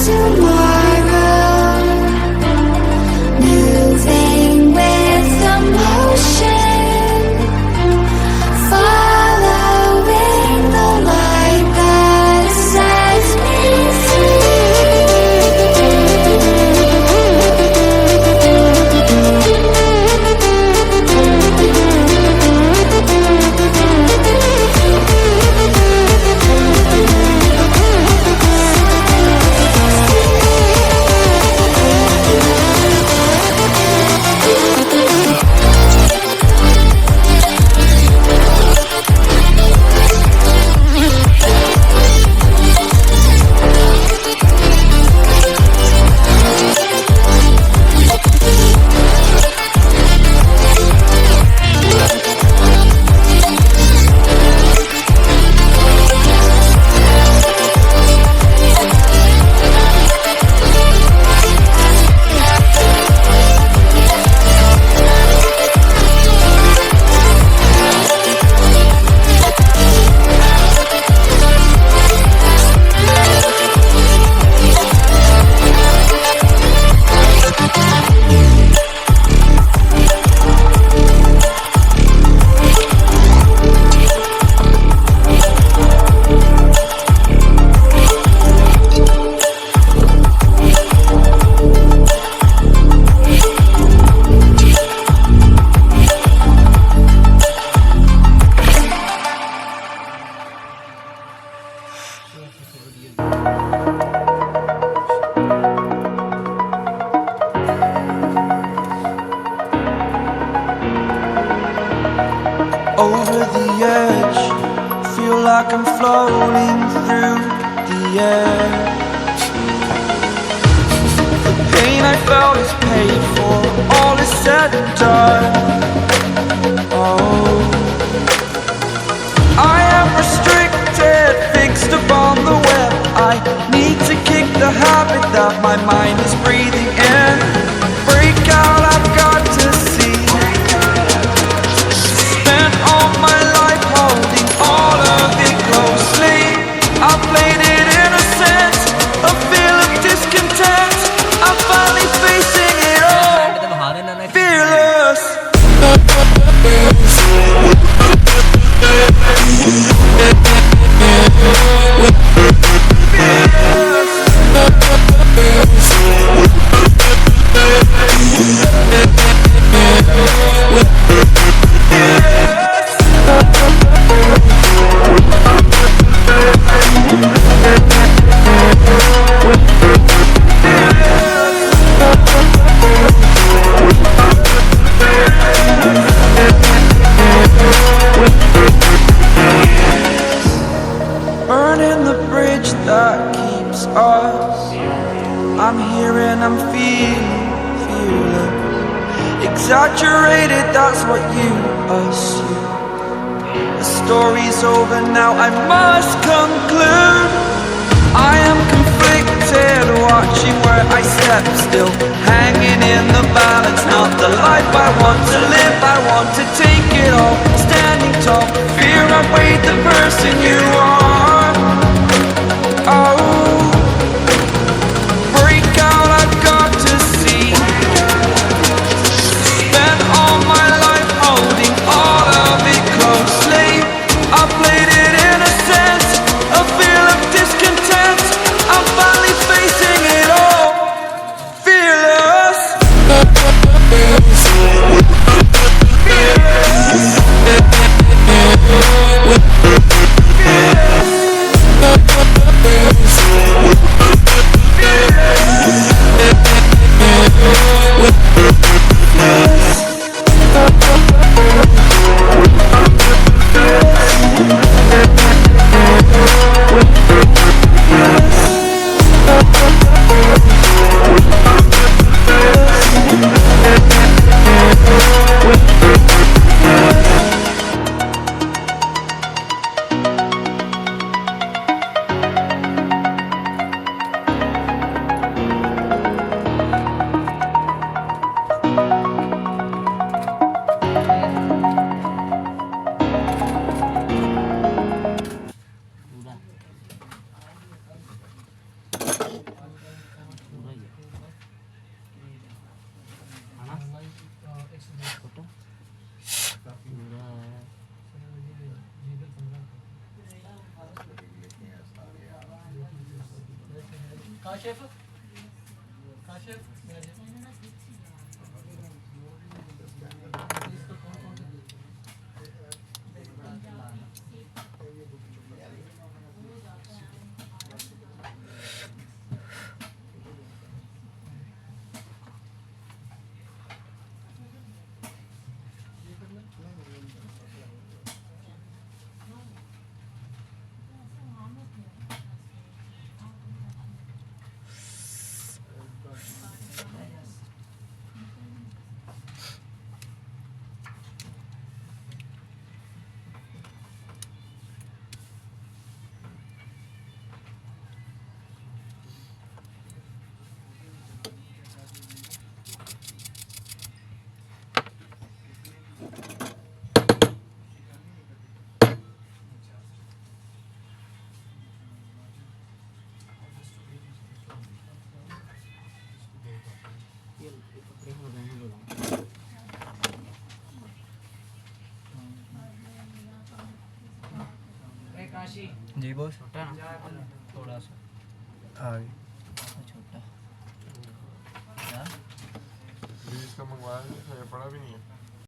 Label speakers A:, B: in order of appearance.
A: tomorrow, moving with emotion, following the light that sets me
B: over the edge. Feel like I'm floating through the air. The pain I felt is paid for, all is said and done. Oh, I am restricted, fixed upon the web. I need to kick the habit that my mind is breathing in. Break out, I've got to see. Spent all my life holding all of it closely. I played it innocent, a feel of discontent. I'm finally facing it all, fearless. Burning the bridge that keeps us. I'm here and I'm feeling fearless. Exaggerated, that's what you assume. The story's over now, I must conclude. I am conflicted, watching where I step still, hanging in the balance. Not the life I want to live, I want to take it all. Standing tall, fear outweighed the person you are. Oh, break out, I've got to see. Spent all my life holding all of it closely. I played it innocent, a feel of discontent. I'm finally facing it all, fearless. Fearless.
C: Kashif Kashif
D: ji boss
C: छोटा ना थोड़ा सा
D: आ गई
C: छोटा
E: बीज का मंगवाया नहीं, पड़ा भी नहीं है।